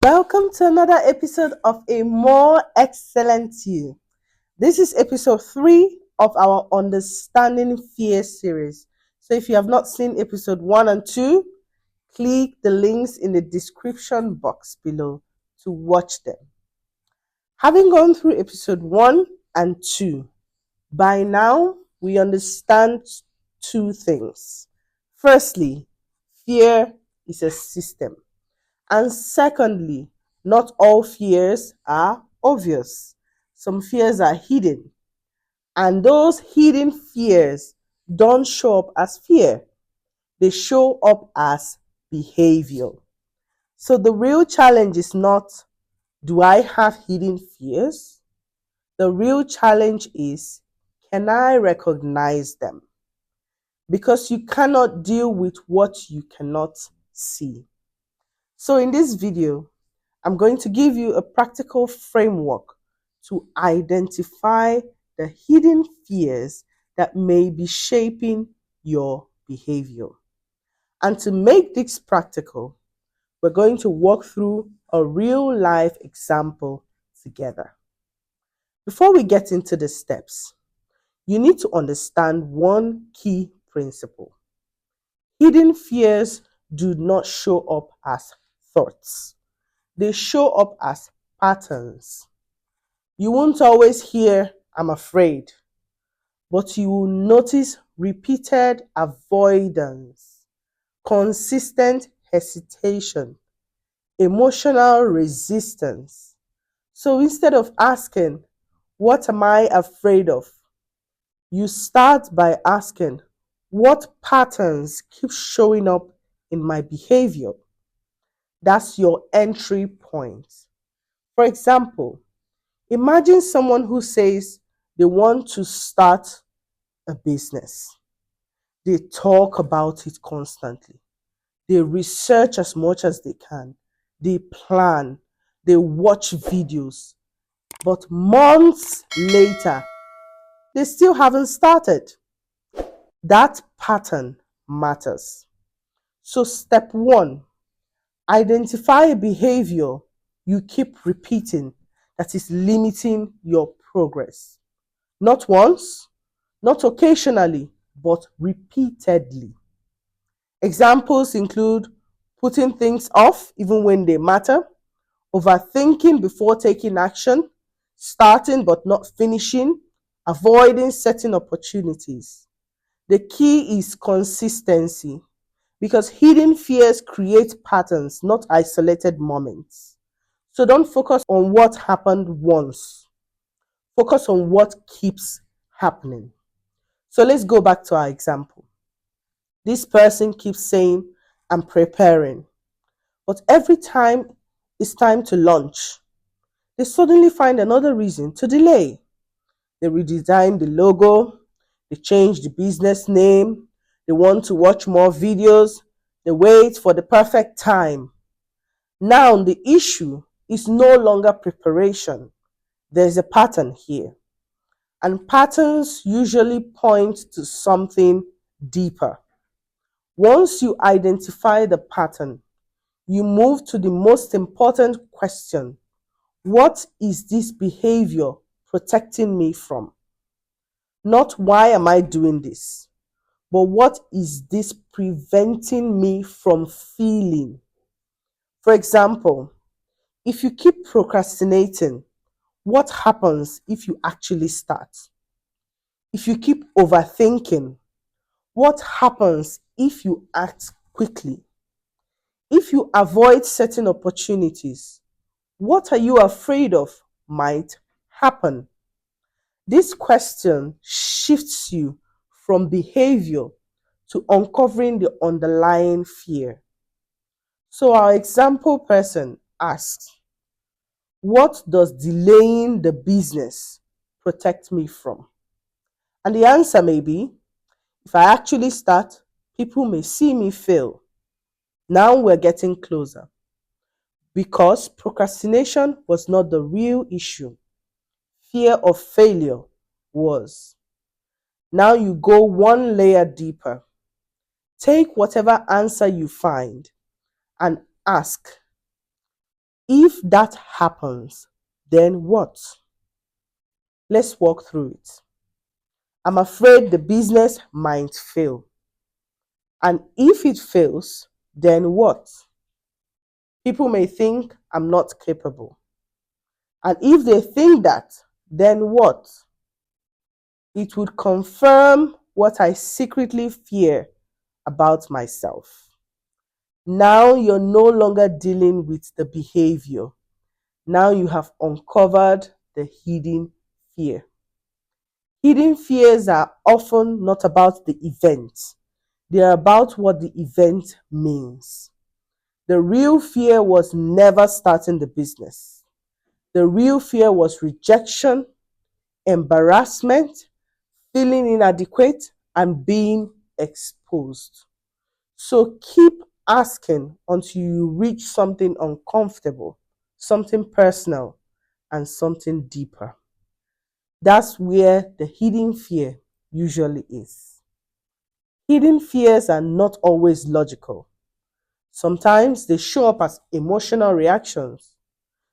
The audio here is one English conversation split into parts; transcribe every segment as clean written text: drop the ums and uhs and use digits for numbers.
Welcome to another episode of A More Excellent You. This is episode 3 of our Understanding Fear series. So if you have not seen episode 1 and 2, click the links in the description box below to watch them. Having gone through episode 1 and 2, by now we understand two things. Firstly, fear is a system. And secondly, not all fears are obvious. Some fears are hidden. And those hidden fears don't show up as fear. They show up as behavior. So the real challenge is not, do I have hidden fears? The real challenge is, can I recognize them? Because you cannot deal with what you cannot see. So in this video, I'm going to give you a practical framework to identify the hidden fears that may be shaping your behavior. And to make this practical, we're going to walk through a real life example together. Before we get into the steps, you need to understand one key principle. Hidden fears do not show up as thoughts. They show up as patterns. You won't always hear, I'm afraid, but you will notice repeated avoidance, consistent hesitation, emotional resistance. So instead of asking, what am I afraid of? You start by asking, what patterns keep showing up in my behavior? That's your entry point. For example, imagine someone who says they want to start a business. They talk about it constantly. They research as much as they can. They plan. They watch videos. But months later, they still haven't started. That pattern matters. So step 1, identify a behavior you keep repeating that is limiting your progress. Not once, not occasionally, but repeatedly. Examples include putting things off even when they matter, overthinking before taking action, starting but not finishing, avoiding certain opportunities. The key is consistency, because hidden fears create patterns, not isolated moments. So don't focus on what happened once. Focus on what keeps happening. So let's go back to our example. This person keeps saying, I'm preparing. But every time it's time to launch, they suddenly find another reason to delay. They redesign the logo, they change the business name, they want to watch more videos, they wait for the perfect time. Now the issue is no longer preparation. There's a pattern here. And patterns usually point to something deeper. Once you identify the pattern, you move to the most important question. What is this behavior protecting me from? Not why am I doing this, but what is this preventing me from feeling? For example, if you keep procrastinating, what happens if you actually start? If you keep overthinking, what happens if you act quickly? If you avoid certain opportunities, what are you afraid of might happen? This question shifts you from behavior to uncovering the underlying fear. So our example person asks, what does delaying the business protect me from? And the answer may be, if I actually start, people may see me fail. Now we're getting closer. Because procrastination was not the real issue. Fear of failure was. Now you go one layer deeper. Take whatever answer you find and ask, If that happens, then what? Let's walk through it. I'm afraid the business might fail. And if it fails, then what? People may think I'm not capable. And if they think that, then what? It would confirm what I secretly fear about myself. Now you're no longer dealing with the behavior. Now you have uncovered the hidden fear. Hidden fears are often not about the event, they are about what the event means. The real fear was never starting the business. The real fear was rejection, embarrassment, feeling inadequate, and being exposed. So keep asking until you reach something uncomfortable, something personal, and something deeper. That's where the hidden fear usually is. Hidden fears are not always logical. Sometimes they show up as emotional reactions.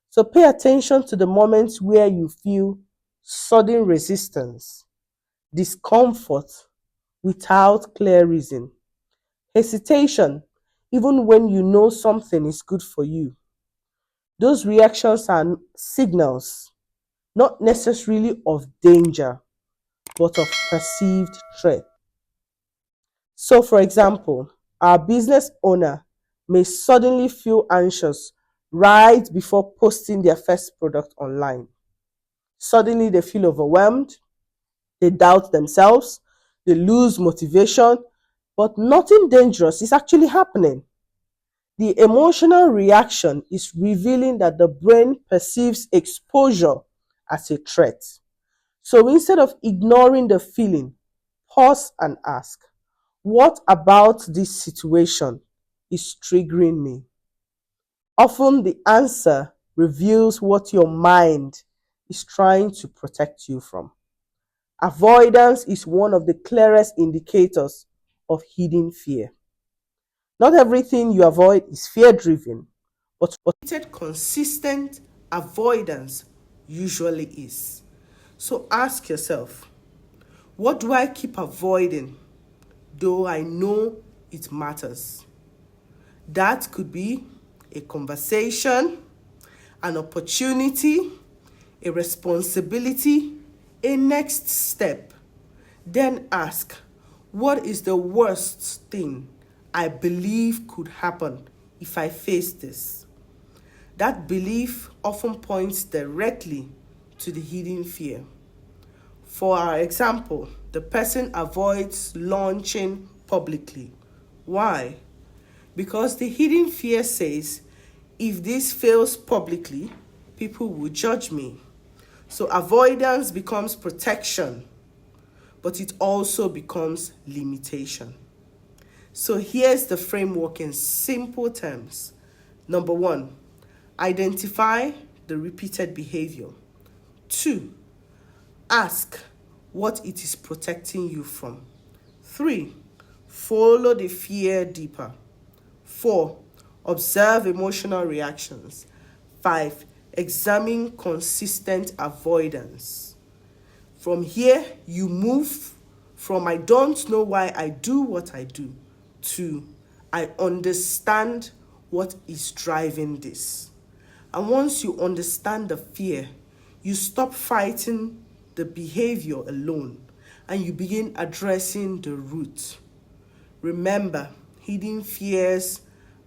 So pay attention to the moments where you feel sudden resistance, discomfort without clear reason, hesitation even when you know something is good for you. Those reactions are signals, not necessarily of danger, but of perceived threat. So, for example, our business owner may suddenly feel anxious right before posting their first product online. Suddenly, they feel overwhelmed, they doubt themselves, they lose motivation, but nothing dangerous is actually happening. The emotional reaction is revealing that the brain perceives exposure as a threat. So instead of ignoring the feeling, pause and ask, what about this situation is triggering me? Often the answer reveals what your mind is trying to protect you from. Avoidance is one of the clearest indicators of hidden fear. Not everything you avoid is fear driven, but repeated consistent avoidance usually is. So ask yourself, what do I keep avoiding though I know it matters? That could be a conversation, an opportunity, a responsibility, a next step. Then ask, what is the worst thing I believe could happen if I face this? That belief often points directly to the hidden fear. For our example, the person avoids launching publicly. Why? Because the hidden fear says, if this fails publicly, people will judge me. So avoidance becomes protection, but it also becomes limitation. So here's the framework in simple terms. Number one, identify the repeated behavior. Two, ask what it is protecting you from. Three, follow the fear deeper. Four, observe emotional reactions. Five, examine consistent avoidance. From here, you move from I don't know why I do what I do to I understand what is driving this. And once you understand the fear, you stop fighting the behavior alone and you begin addressing the root. Remember, hidden fears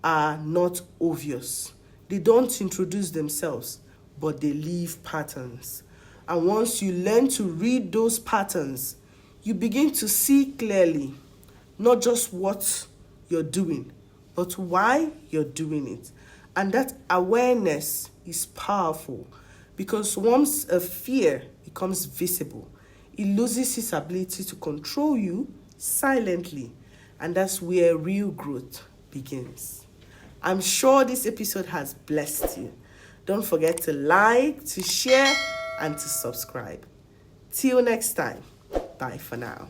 are not obvious. They don't introduce themselves, but they leave patterns. And once you learn to read those patterns, you begin to see clearly not just what you're doing, but why you're doing it. And that awareness is powerful because once a fear becomes visible, it loses its ability to control you silently. And that's where real growth begins. I'm sure this episode has blessed you. Don't forget to like, to share, and to subscribe. Till next time, bye for now.